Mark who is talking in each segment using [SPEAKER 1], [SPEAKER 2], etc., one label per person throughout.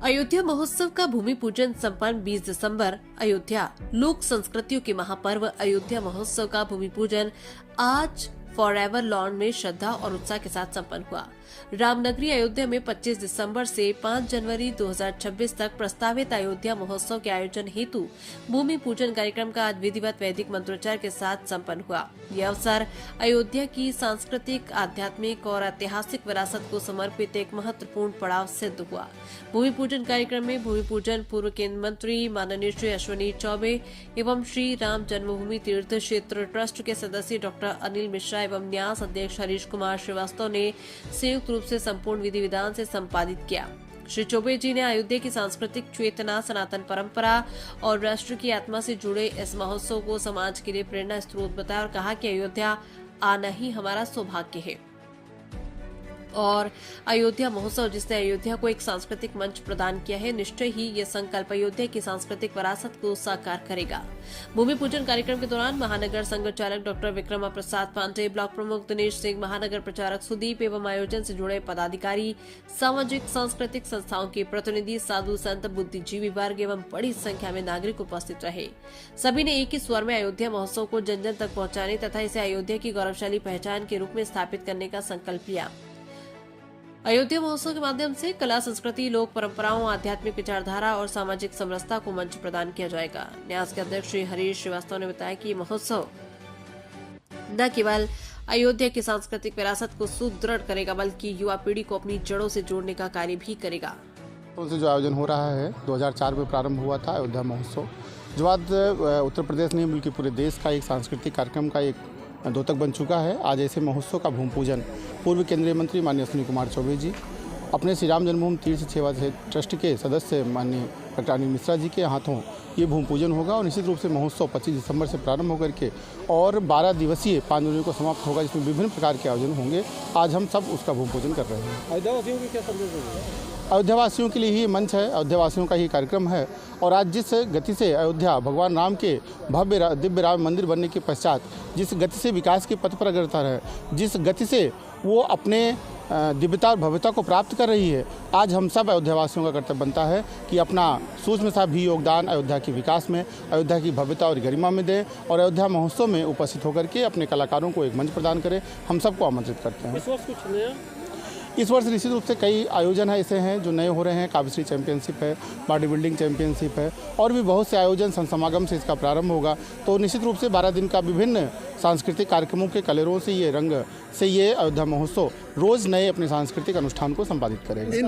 [SPEAKER 1] अयोध्या महोत्सव का भूमि पूजन संपन्न 20 दिसंबर। अयोध्या लोक संस्कृतियों के महापर्व अयोध्या महोत्सव का भूमि पूजन आज फॉरएवर लॉन में श्रद्धा और उत्साह के साथ संपन्न हुआ। रामनगरी अयोध्या में 25 दिसंबर से 5 जनवरी 2026 तक प्रस्तावित अयोध्या महोत्सव के आयोजन हेतु भूमि पूजन कार्यक्रम का आज विधिवत वैदिक मंत्रोच्चार के साथ संपन्न हुआ। यह अवसर अयोध्या की सांस्कृतिक, आध्यात्मिक और ऐतिहासिक विरासत को समर्पित एक महत्वपूर्ण पड़ाव सिद्ध हुआ। भूमि पूजन कार्यक्रम में भूमि पूजन पूर्व केंद्रीय मंत्री माननीय श्री अश्विनी चौबे एवं श्री राम जन्मभूमि तीर्थ क्षेत्र ट्रस्ट के सदस्य डॉक्टर अनिल मिश्रा एवं न्यास अध्यक्ष हरीश कुमार श्रीवास्तव ने संयुक्त रूप से संपूर्ण विधि विधान से संपादित किया। श्री चौबे जी ने अयोध्या की सांस्कृतिक चेतना, सनातन परंपरा और राष्ट्र की आत्मा से जुड़े इस महोत्सव को समाज के लिए प्रेरणा स्रोत बताया और कहा कि अयोध्या आना ही हमारा सौभाग्य है और अयोध्या महोत्सव जिसने अयोध्या को एक सांस्कृतिक मंच प्रदान किया है, निश्चय ही ये संकल्प अयोध्या की सांस्कृतिक विरासत को साकार करेगा। भूमि पूजन कार्यक्रम के दौरान महानगर संघ चालक डॉक्टर विक्रमा प्रसाद पांडे, ब्लॉक प्रमुख दिनेश सिंह, महानगर प्रचारक सुदीप एवं आयोजन से जुड़े पदाधिकारी, सामाजिक सांस्कृतिक संस्थाओं के प्रतिनिधि, साधु संत, बुद्धिजीवी वर्ग एवं बड़ी संख्या में नागरिक उपस्थित रहे। सभी ने एक ही स्वर में अयोध्या महोत्सव को जन जन तक पहुंचाने तथा इसे अयोध्या की गौरवशाली पहचान के रूप में स्थापित करने का संकल्प लिया। अयोध्या महोत्सव के माध्यम से कला, संस्कृति, लोक परंपराओं, आध्यात्मिक विचारधारा और सामाजिक समरसता को मंच प्रदान किया जाएगा। न्यास के अध्यक्ष श्री हरीश श्रीवास्तव ने बताया कि महोत्सव न केवल अयोध्या की सांस्कृतिक विरासत को सुदृढ़ करेगा बल्कि युवा पीढ़ी को अपनी जड़ों से जोड़ने का कार्य भी करेगा।
[SPEAKER 2] से जो आयोजन हो रहा है 2004 में प्रारंभ हुआ था अयोध्या महोत्सव, जो आज उत्तर प्रदेश नहीं बल्कि पूरे देश का एक सांस्कृतिक कार्यक्रम का एक द्योतक बन चुका है। आज ऐसे महोत्सव का भूमि पूजन पूर्व केंद्रीय मंत्री माननीय अश्विनी कुमार चौबे जी, अपने श्री राम जन्मभूमि तीर्थ सेवा ट्रस्ट के सदस्य माननीय डॉक्टर अनिल मिश्रा जी के हाथों ये भूमि पूजन होगा और निश्चित रूप से महोत्सव 25 दिसंबर से प्रारंभ होकर के और 12 दिवसीय 5 जनवरी को समाप्त होगा, जिसमें विभिन्न प्रकार के आयोजन होंगे। आज हम सब उसका भूमि पूजन कर रहे हैं।
[SPEAKER 3] अयोध्यावासियों की क्या संदेश होगा?
[SPEAKER 2] अयोध्यावासियों के लिए ही मंच है, अयोध्यावासियों का ही कार्यक्रम है और आज जिस गति से अयोध्या भगवान राम के भव्य दिव्य राम मंदिर बनने के पश्चात जिस गति से विकास के पथ पर अग्रसर है, जिस गति से वो अपने दिव्यता और भव्यता को प्राप्त कर रही है, आज हम सब अयोध्यावासियों का कर्तव्य बनता है कि अपना सूक्ष्म सा भी योगदान अयोध्या के विकास में, अयोध्या की भव्यता और गरिमा में दें और अयोध्या महोत्सव में उपस्थित होकर के अपने कलाकारों को एक मंच प्रदान करें। हम सबको आमंत्रित करते हैं।
[SPEAKER 3] इस वर्ष कुछ नया?
[SPEAKER 2] इस वर्ष निश्चित रूप से कई आयोजन ऐसे हैं जो नए हो रहे हैं। काव्यश्री चैंपियनशिप है, बॉडी बिल्डिंग चैंपियनशिप है और भी बहुत से आयोजन समागम से इसका प्रारंभ होगा। तो निश्चित रूप से 12 दिन का विभिन्न सांस्कृतिक कार्यक्रमों के कलरों से ये रंग से ये अयोध्या महोत्सव रोज़ नए अपने सांस्कृतिक अनुष्ठान को संपादित करेंगे।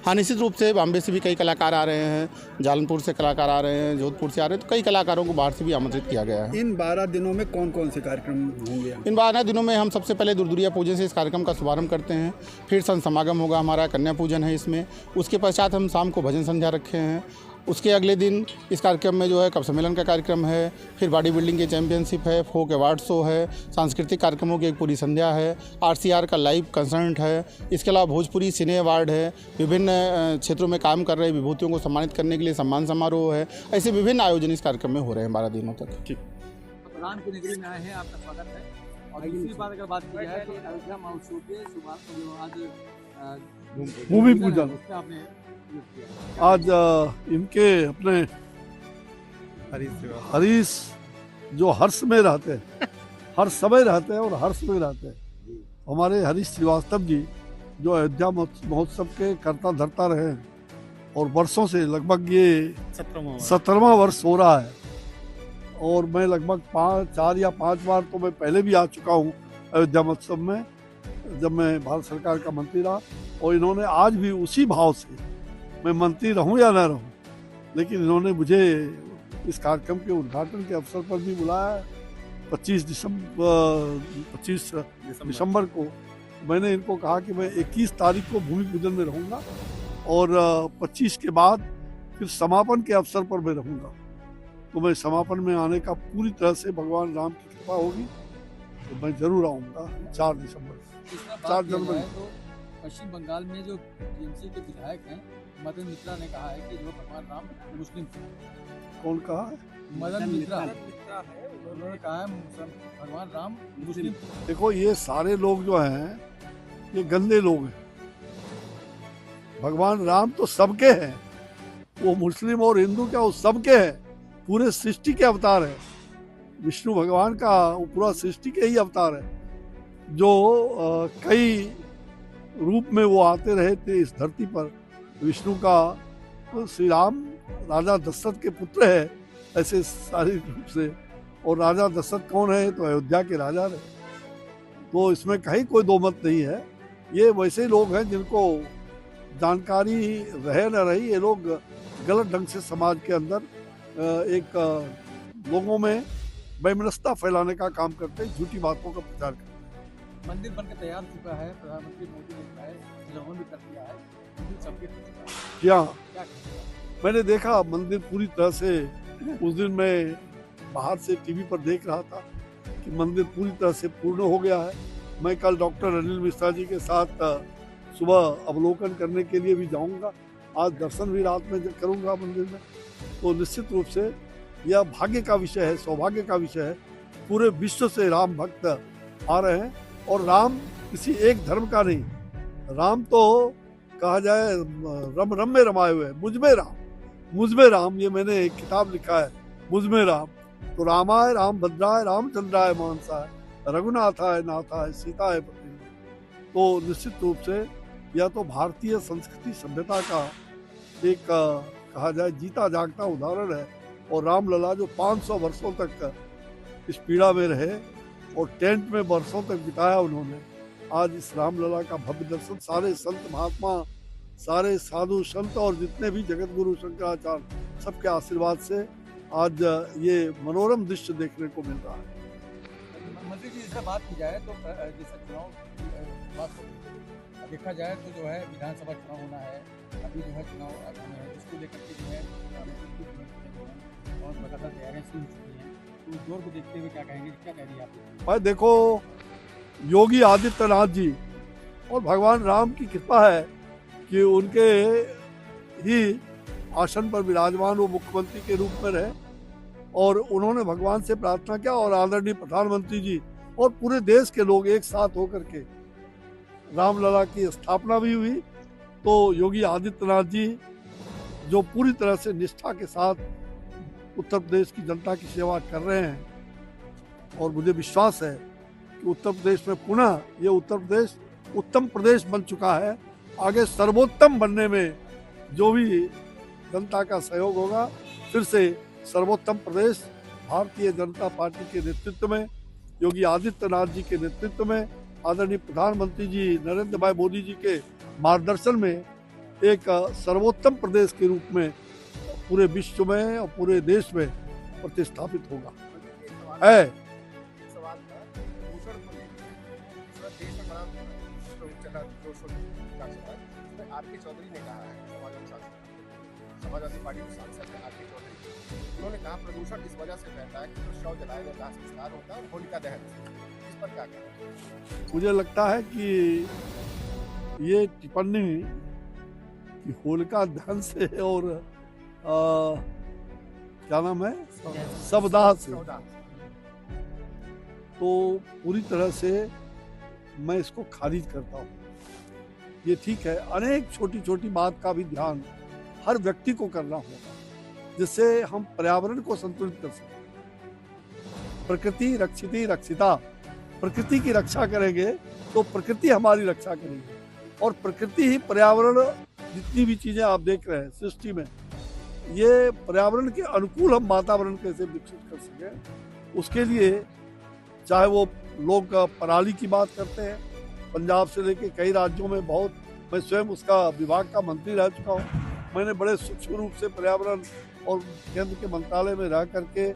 [SPEAKER 2] हाँ, निश्चित रूप से बॉम्बे से भी कई कलाकार आ रहे हैं, जालनपुर से कलाकार आ रहे हैं, जोधपुर से आ रहे हैं, तो कई कलाकारों को बाहर से भी आमंत्रित किया गया है।
[SPEAKER 3] इन 12 दिनों में कौन कौन से कार्यक्रम होंगे?
[SPEAKER 2] इन 12 दिनों में हम सबसे पहले दुर्दुरिया पूजन से इस कार्यक्रम का शुभारंभ करते हैं, फिर संत समागम होगा, हमारा कन्या पूजन है इसमें। उसके पश्चात हम शाम को भजन संध्या रखे हैं। उसके अगले दिन इस कार्यक्रम में जो है कवि सम्मेलन का कार्यक्रम है, फिर बॉडी बिल्डिंग की चैंपियनशिप है, फोक अवार्ड शो है, सांस्कृतिक कार्यक्रमों की एक पूरी संध्या है, आरसीआर का लाइव कंसर्ट है। इसके अलावा भोजपुरी सिने अवार्ड है, विभिन्न क्षेत्रों में काम कर रहे विभूतियों को सम्मानित करने के लिए सम्मान समारोह है। ऐसे विभिन्न आयोजन इस कार्यक्रम में हो रहे हैं 12 दिनों तक।
[SPEAKER 3] ठीक,
[SPEAKER 4] राम की नगरी में आए हैं, आपका स्वागत है। और दूसरी बात अगर बात की जाए तो अयोध्या महोत्सव के आज
[SPEAKER 5] भूमि पूजन आज इनके अपने हरीश जो हर्ष में रहते हैं, हर समय रहते हैं और हर्ष में रहते हैं। हमारे हरीश श्रीवास्तव जी जो अयोध्या महोत्सव के कर्ता धर्ता रहे हैं और वर्षों से लगभग ये 17वां वर्ष हो रहा है और मैं लगभग 4 या 5 बार तो मैं पहले भी आ चुका हूँ अयोध्या महोत्सव में, जब मैं भारत सरकार का मंत्री रहा। और इन्होंने आज भी उसी भाव से, मैं मंत्री रहूं या ना रहूं, लेकिन इन्होंने मुझे इस कार्यक्रम के उद्घाटन के अवसर पर भी बुलाया। 25 दिसंबर को मैंने इनको कहा कि मैं 21 तारीख को भूमि पूजन में रहूंगा और 25 के बाद फिर समापन के अवसर पर मैं रहूंगा। तो मैं समापन में आने का पूरी तरह से भगवान राम की कृपा होगी तो मैं जरूर आऊँगा 4 दिसंबर 4 जनवरी।
[SPEAKER 4] पश्चिम बंगाल में जो टीएमसी के विधायक हैं मदन मित्रा ने कहा है कि जो भगवान राम मुस्लिम थे।
[SPEAKER 5] कौन कहा है?
[SPEAKER 4] मदन मित्रा है, उन्होंने कहा है भगवान राम मुस्लिम थे।
[SPEAKER 5] देखो, ये सारे लोग जो हैं ये गंदे लोग हैं, भगवान राम तो सबके हैं, वो मुस्लिम और हिंदू क्या, वो सबके हैं, पूरे सृष्टि के अवतार है। विष्णु भगवान का वो पूरा सृष्टि के ही अवतार है, जो कई रूप में वो आते रहे थे इस धरती पर। विष्णु का तो श्री राम राजा दशरथ के पुत्र है ऐसे शारीरिक रूप से, और राजा दशरथ कौन है, तो अयोध्या के राजा रहे। तो इसमें कहीं कोई दो मत नहीं है। ये वैसे लोग हैं जिनको जानकारी रहे न रही, ये लोग गलत ढंग से समाज के अंदर एक लोगों में वैमनस्यता फैलाने का काम करते हैं, झूठी बातों का प्रचार करते हैं।
[SPEAKER 4] मंदिर बनकर तैयार चुका है, प्रधानमंत्री मोदी ने कहा है, लोगों भी कर दिया है, मंदिर सबके कर चुका है।
[SPEAKER 5] क्या
[SPEAKER 4] क्या कहेंगे?
[SPEAKER 5] मैंने देखा मंदिर पूरी तरह से, उस दिन मैं बाहर से टीवी पर देख रहा था कि मंदिर पूरी तरह से पूर्ण हो गया है। मैं कल डॉक्टर अनिल मिश्रा जी के साथ सुबह अवलोकन करने के लिए भी जाऊंगा। आज दर्शन भी रात में करूंगा मंदिर में। तो निश्चित रूप से यह भाग्य का विषय है, सौभाग्य का विषय है। पूरे विश्व से राम भक्त आ रहे हैं, और राम किसी एक धर्म का नहीं, राम तो कहा जाए रम रम में रमाए हुए, मुझ में राम, ये मैंने एक किताब लिखा है, मुझ में राम। तो रामाय राम भद्राय रामचंद्राय मानसाय रघुनाथाय नाथाय सीताय पति। तो निश्चित रूप से यह तो भारतीय संस्कृति सभ्यता का एक कहा जाए जीता जागता उदाहरण है। और रामलला जो 500 वर्षों तक इस पीड़ा में रहे और टेंट में वर्षों तक बिताया उन्होंने, आज इस रामलला का भव्य दर्शन सारे संत महात्मा, सारे साधु संत और जितने भी जगत गुरु शंकराचार्य सबके आशीर्वाद से आज ये मनोरम दृश्य देखने को मिल रहा है।
[SPEAKER 4] मंत्री जी, इससे बात की जाए तो जैसे चुनाव की बात देखा जाए तो जो है विधानसभा चुनाव होना है, अभी जो है चुनाव आगामी है, इसको लेकर के जो है और लगातार तैयारियां शुरू हो चुकी हैं। तो उस दौर को देखते हुए क्या कहेंगे, क्या कह रही है आप?
[SPEAKER 5] भाई देखो, योगी आदित्यनाथ जी और भगवान राम की कृपा है कि उनके ही आसन पर विराजमान वो मुख्यमंत्री के रूप में रहे, और उन्होंने भगवान से प्रार्थना किया, और आदरणीय प्रधानमंत्री जी और पूरे देश के लोग एक साथ होकर के रामलला की स्थापना भी हुई। तो योगी आदित्यनाथ जी जो पूरी तरह से निष्ठा के साथ उत्तर प्रदेश की जनता की सेवा कर रहे हैं, और मुझे विश्वास है कि उत्तर प्रदेश में पुनः ये उत्तर प्रदेश उत्तम प्रदेश बन चुका है। आगे सर्वोत्तम बनने में जो भी जनता का सहयोग होगा, फिर से सर्वोत्तम प्रदेश भारतीय जनता पार्टी के नेतृत्व में, योगी आदित्यनाथ जी के नेतृत्व में, आदरणीय प्रधानमंत्री जी नरेंद्र भाई मोदी जी के मार्गदर्शन में एक सर्वोत्तम प्रदेश के रूप में पूरे विश्व में और पूरे देश में प्रतिस्थापित होगा। है
[SPEAKER 6] आरके चौधरी ने कहा है, समाजवादी पार्टी के सांसद है आरके चौधरी, उन्होंने कहा प्रदूषण इस वजह से फैलता है कि जो शव जलाए गए दाह संस्कार होता है और होलिका दहन। इस पर क्या कहना?
[SPEAKER 5] मुझे लगता है कि ये टिप्पणी कि होलिका दहन से और क्या नाम है, शवदाह से, तो पूरी तरह से मैं इसको खारिज करता हूँ। ये ठीक है, अनेक छोटी छोटी बात का भी ध्यान हर व्यक्ति को करना होगा, जिससे हम पर्यावरण को संतुलित कर सकें। प्रकृति रक्षिति रक्षिता, प्रकृति की रक्षा करेंगे तो प्रकृति हमारी रक्षा करेगी, और प्रकृति ही पर्यावरण, जितनी भी चीजें आप देख रहे हैं सृष्टि में, ये पर्यावरण के अनुकूल हम वातावरण कैसे विकसित कर सकें, उसके लिए चाहे वो लोग पराली की बात करते हैं, पंजाब से लेके कई राज्यों में बहुत, मैं स्वयं उसका विभाग का मंत्री रह चुका हूँ। मैंने बड़े सूक्ष्म रूप से पर्यावरण और केंद्र के मंत्रालय में रह करके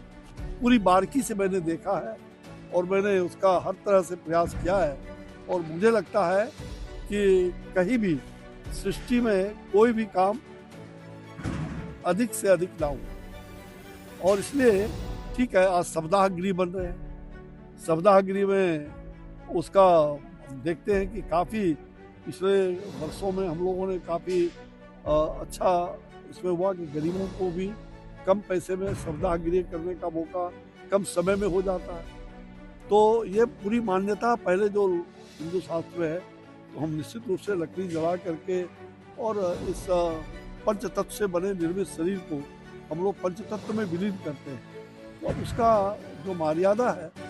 [SPEAKER 5] पूरी बारीकी से मैंने देखा है, और मैंने उसका हर तरह से प्रयास किया है। और मुझे लगता है कि कहीं भी सृष्टि में कोई भी काम अधिक से अधिक ना हो, और इसलिए ठीक है, आज सप्ताह गृह बन रहे हैं। सप्ताह गृह में उसका देखते हैं कि काफ़ी पिछले वर्षों में हम लोगों ने काफ़ी अच्छा इसमें हुआ कि गरीबों को भी कम पैसे में सप्ताह गृह करने का मौका कम समय में हो जाता है। तो ये पूरी मान्यता पहले जो हिंदू शास्त्र में है, तो हम निश्चित रूप से लकड़ी जला करके और इस पंच तत्व से बने निर्मित शरीर को हम लोग पंच तत्व में विलीन करते हैं। तो अब उसका जो मर्यादा है